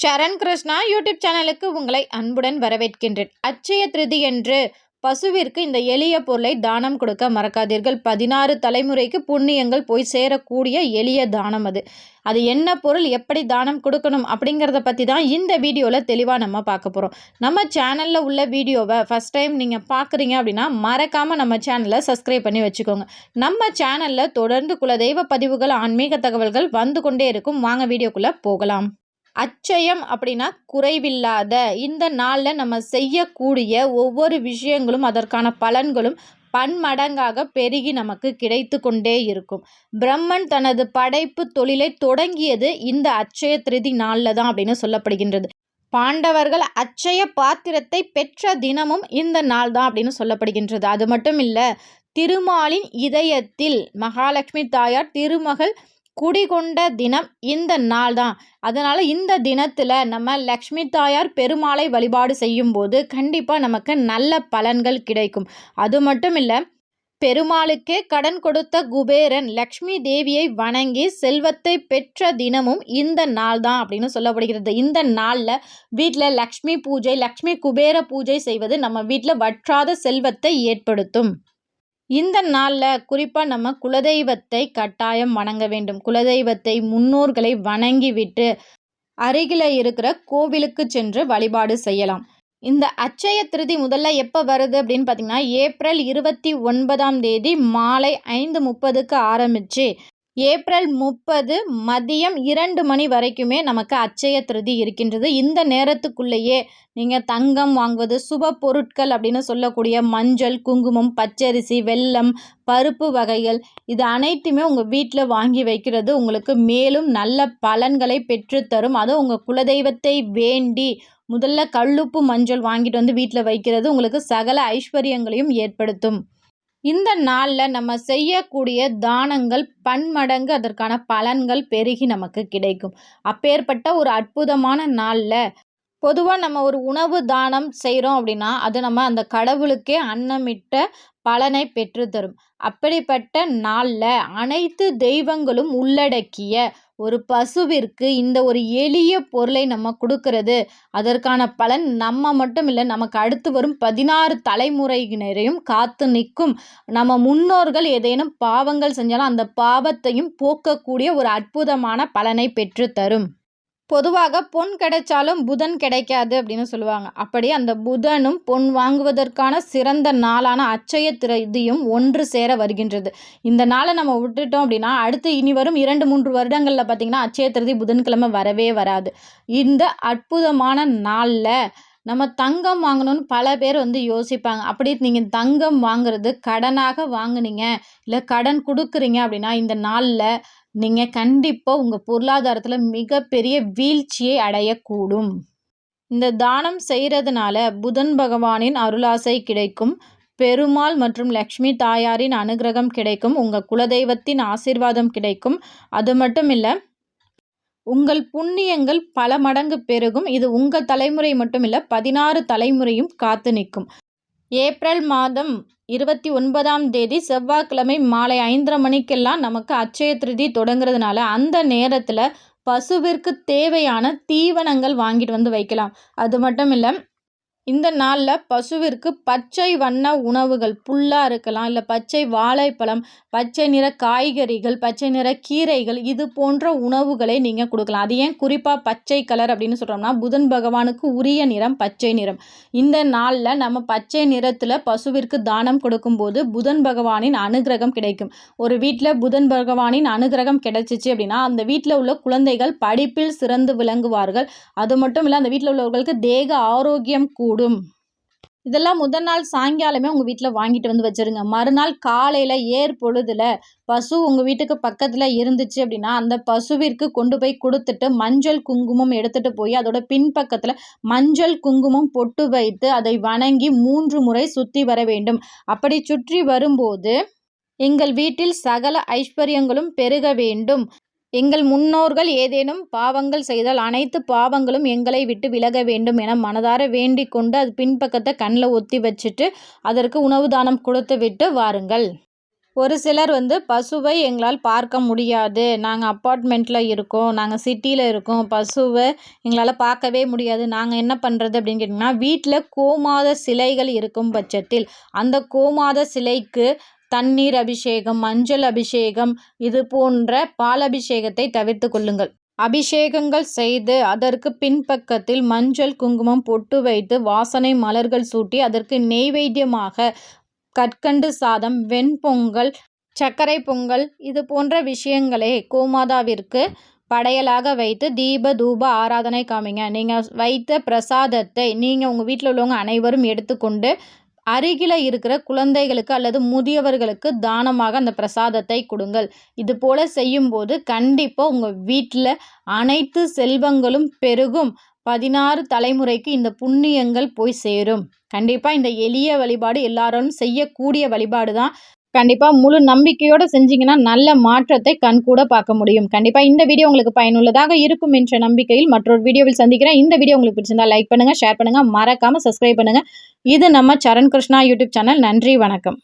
சரண் Krishna YouTube சேனலுக்கு உங்களை அன்புடன் வரவேற்கின்றேன். அட்சய திருதியன்று பசுவிற்கு இந்த எளிய பொருளை தானம் கொடுக்க மறக்காதீர்கள். 16 தலைமுறைக்கு புண்ணியங்கள் போய் சேரக்கூடிய எளிய தானம் அது. அது என்ன பொருள், எப்படி தானம் கொடுக்கணும் அப்படிங்கிறத பற்றி தான் இந்த வீடியோவில் தெளிவாக நம்ம பார்க்க போகிறோம். நம்ம சேனலில் உள்ள வீடியோவை ஃபஸ்ட் டைம் நீங்கள் பார்க்குறீங்க அப்படின்னா மறக்காமல் நம்ம சேனலை சப்ஸ்கிரைப் பண்ணி வச்சுக்கோங்க. நம்ம சேனலில் தொடர்ந்து குலதெய்வ பதிவுகள், ஆன்மீக தகவல்கள் வந்து கொண்டே இருக்கும். வாங்க வீடியோக்குள்ளே போகலாம். அட்சயம் அப்படின்னா குறைவில்லாத. இந்த நாளில் நம்ம செய்யக்கூடிய ஒவ்வொரு விஷயங்களும் அதற்கான பலன்களும் பன்மடங்காக பெருகி நமக்கு கிடைத்து கொண்டே இருக்கும். பிரம்மன் தனது படைப்பு தொழிலை தொடங்கியது இந்த அட்சய திருதி நாளில் தான் அப்படின்னு சொல்லப்படுகின்றது. பாண்டவர்கள் அட்சய பாத்திரத்தை பெற்ற தினமும் இந்த நாள் தான் அப்படின்னு சொல்லப்படுகின்றது. அது மட்டும் இல்லை, திருமாலின் இதயத்தில் மகாலட்சுமி தாயார் திருமகள் குடிகொண்ட தினம் இந்த நாள் தான். அதனால் இந்த தினத்தில் நம்ம லக்ஷ்மி தாயார் பெருமாளை வழிபாடு செய்யும்போது கண்டிப்பாக நமக்கு நல்ல பலன்கள் கிடைக்கும். அது மட்டும் இல்லை, பெருமாளுக்கே கடன் கொடுத்த குபேரன் லக்ஷ்மி தேவியை வணங்கி செல்வத்தை பெற்ற தினமும் இந்த நாள் தான் அப்படின்னு சொல்லப்படுகிறது. இந்த நாளில் வீட்டில் லக்ஷ்மி பூஜை, லக்ஷ்மி குபேர பூஜை செய்வது நம்ம வீட்டில் வற்றாத செல்வத்தை ஏற்படுத்தும். இந்த நாளில் குறிப்பாக நம்ம குலதெய்வத்தை கட்டாயம் வணங்க வேண்டும். குலதெய்வத்தை, முன்னோர்களை வணங்கிவிட்டு அருகில் இருக்கிற கோவிலுக்கு சென்று வழிபாடு செய்யலாம். இந்த அட்சய திருதி முதல்ல எப்போ வருது அப்படின்னு பார்த்தீங்கன்னா, ஏப்ரல் 29 மாலை 5:30க்கு ஆரம்பித்து ஏப்ரல் 30 மதியம் 2 மணி வரைக்குமே நமக்கு அட்சய திருதி இருக்கின்றது. இந்த நேரத்துக்குள்ளேயே நீங்கள் தங்கம் வாங்குவது, சுப பொருட்கள் அப்படின்னு சொல்லக்கூடிய மஞ்சள், குங்குமம், பச்சரிசி, வெல்லம், பருப்பு வகைகள், இது அனைத்துமே உங்கள் வீட்டில் வாங்கி வைக்கிறது உங்களுக்கு மேலும் நல்ல பலன்களை பெற்றுத்தரும். அதுவும் உங்கள் குலதெய்வத்தை வேண்டி முதல்ல கல்லுப்பு மஞ்சள் வாங்கிட்டு வந்து வீட்டில் வைக்கிறது உங்களுக்கு சகல ஐஸ்வர்யங்களையும் ஏற்படுத்தும். இந்த நாளில் நம்ம செய்யக்கூடிய தானங்கள் பன்மடங்கு அதற்கான பலன்கள் பெருகி நமக்கு கிடைக்கும். அப்பேற்பட்ட ஒரு அற்புதமான நாளில் பொதுவாக நம்ம ஒரு உணவு தானம் செய்கிறோம் அப்படின்னா அது நம்ம அந்த கடவுளுக்கே அன்னமிட்ட பலனை பெற்றுத்தரும். அப்படிப்பட்ட நாளில் அனைத்து தெய்வங்களும் உள்ளடக்கிய ஒரு பசுவிற்கு இந்த ஒரு எளிய பொருளை நம்ம கொடுக்கறது, அதற்கான பலன் நம்ம மட்டும் இல்லை, நமக்கு அடுத்து வரும் 16 தலைமுறையினரையும் காத்து நிற்கும். நம்ம முன்னோர்கள் ஏதேனும் பாவங்கள் செஞ்சாலும் அந்த பாவத்தையும் போக்கக்கூடிய ஒரு அற்புதமான பலனை பெற்றுத்தரும். பொதுவாக பொன் கிடைச்சாலும் புதன் கிடைக்காது அப்படின்னு சொல்லுவாங்க. அப்படி அந்த புதனும் பொன் வாங்குவதற்கான சிறந்த நாளான அட்சய திருதியும் ஒன்று சேர வருகின்றது. இந்த நாளை நம்ம விட்டுட்டோம் அப்படின்னா அடுத்து இனி வரும் 2-3 வருடங்களில் பார்த்திங்கன்னா அட்சய திருதி புதன்கிழமை வரவே வராது. இந்த அற்புதமான நாளில் நம்ம தங்கம் வாங்கணும்னு பல பேர் யோசிப்பாங்க. அப்படி நீங்கள் தங்கம் வாங்குறது கடனாக வாங்குனீங்க, இல்லை கடன் கொடுக்குறீங்க அப்படின்னா இந்த நாளில் நீங்கள் கண்டிப்பாக உங்கள் பொருளாதாரத்தில் மிகப்பெரிய வீழ்ச்சியை அடையக்கூடும். இந்த தானம் செய்கிறதுனால புதன் பகவானின் அருளாசை கிடைக்கும், பெருமாள் மற்றும் லக்ஷ்மி தாயாரின் அனுகிரகம் கிடைக்கும், உங்கள் குலதெய்வத்தின் ஆசீர்வாதம் கிடைக்கும். அது மட்டும் இல்லை, உங்கள் புண்ணியங்கள் பல மடங்கு பெருகும். இது உங்கள் தலைமுறை மட்டும் இல்லை, 16 தலைமுறையும் காத்து நிற்கும். ஏப்ரல் மாதம் 29 செவ்வாய்க்கிழமை மாலை 5:30 மணிக்கெல்லாம் நமக்கு அட்சய திருதி தொடங்குறதுனால அந்த நேரத்தில் பசுவிற்கு தேவையான தீவனங்கள் வாங்கிட்டு வைக்கலாம். அது மட்டும் இல்லை, இந்த நாளில் பசுவிற்கு பச்சை வண்ண உணவுகள், புல்லாக இருக்கலாம், இல்லை பச்சை வாழைப்பழம், பச்சை நிற காய்கறிகள், பச்சை நிற கீரைகள், இது போன்ற உணவுகளை நீங்கள் கொடுக்கலாம். அது ஏன் குறிப்பாக பச்சை கலர் அப்படின்னு சொல்கிறோம்னா புதன் பகவானுக்கு உரிய நிறம் பச்சை நிறம். இந்த நாளில் நம்ம பச்சை நிறத்தில் பசுவிற்கு தானம் கொடுக்கும்போது புதன் பகவானின் அனுகிரகம் கிடைக்கும். ஒரு வீட்டில் புதன் பகவானின் அனுகிரகம் கிடைச்சிச்சு அப்படின்னா அந்த வீட்டில் உள்ள குழந்தைகள் படிப்பில் சிறந்து விளங்குவார்கள். அது மட்டும் இல்லை, அந்த வீட்டில் உள்ளவர்களுக்கு தேக ஆரோக்கியம் கூடும். இதெல்லாம் முதல் நாள் சாயங்காலமே உங்கள் வீட்டில் வாங்கிட்டு வச்சுருங்க. மறுநாள் காலையில் ஏர் பொழுதில் பசு உங்கள் வீட்டுக்கு பக்கத்தில் இருந்துச்சு அப்படின்னா அந்த பசுவிற்கு கொண்டு போய் கொடுத்துட்டு மஞ்சள் குங்குமம் எடுத்துகிட்டு போய் அதோட பின்பக்கத்தில் மஞ்சள் குங்குமம் பொட்டு வைத்து அதை வணங்கி 3 முறை சுற்றி வர வேண்டும். அப்படி சுற்றி வரும்போது எங்கள் வீட்டில் சகல ஐஸ்வர்யங்களும் பெருக வேண்டும், எங்கள் முன்னோர்கள் ஏதேனும் பாவங்கள் செய்தால் அனைத்து பாவங்களும் எங்களை விட்டு விலக வேண்டும் என மனதார வேண்டிக் கொண்டு அது பின்பக்கத்தை கண்ணில் ஒத்தி வச்சுட்டு அதற்கு உணவு தானம் கொடுத்து விட்டு வாருங்கள். ஒரு சிலர் பசுவை எங்களால் பார்க்க முடியாது. நாங்க அப்பார்ட்மெண்ட்ல இருக்கோம். நாங்க சிட்டில இருக்கோம். பசுவ எங்களால பார்க்கவே முடியாது. நாங்க என்ன பண்றது அப்படின்னு கேட்டிங்கன்னா, வீட்ல கோமாத சிலைகள் இருக்கும் பட்சத்தில், அந்த கோமாத சிலைக்கு தண்ணீர் அபிஷேகம், மஞ்சள் அபிஷேகம் இது போன்ற பாலபிஷேகத்தை தவிர்த்துக் கொள்ளுங்கள். அபிஷேகங்கள் செய்து அதற்கு பின்பக்கத்தில் மஞ்சள், குங்குமம், பொட்டு வைத்து வாசனை மலர்கள் சூட்டி அதற்கு நெய்வேத்தியமாக கற்கண்டு சாதம், வெண்பொங்கல், சர்க்கரை பொங்கல் இது போன்ற விஷயங்களை கோமாதாவிற்கு படையலாக வைத்து தீப தூப ஆராதனை காமிங்க. நீங்கள் வைத்த பிரசாதத்தை நீங்கள் உங்கள் வீட்டில் உள்ளவங்க அனைவரும் எடுத்துக்கொண்டு அருகில் இருக்கிற குழந்தைகளுக்கு அல்லது முதியவர்களுக்கு தானமாக அந்த பிரசாதத்தை கொடுங்கள். இது போல செய்யும்போது கண்டிப்பாக உங்கள் வீட்டில் அனைத்து செல்வங்களும் பெருகும். 16 தலைமுறைக்கு இந்த புண்ணியங்கள் போய் சேரும். கண்டிப்பாக இந்த எளிய வழிபாடு எல்லாரும் செய்யக்கூடிய வழிபாடு தான். கண்டிப்பாக முழு நம்பிக்கையோடு செஞ்சீங்கன்னா நல்ல மாற்றத்தை கண்கூட பார்க்க முடியும். கண்டிப்பாக இந்த வீடியோ உங்களுக்கு பயனுள்ளதாக இருக்கும் என்ற நம்பிக்கையில் மற்றொரு வீடியோவில் சந்திக்கிறேன். இந்த வீடியோ உங்களுக்கு பிடிச்சிருந்தா லைக் பண்ணுங்கள், ஷேர் பண்ணுங்கள், மறக்காமல் சப்ஸ்கிரைப் பண்ணுங்கள். இது நம்ம சரண் கிருஷ்ணா யூடியூப் சேனல். நன்றி, வணக்கம்.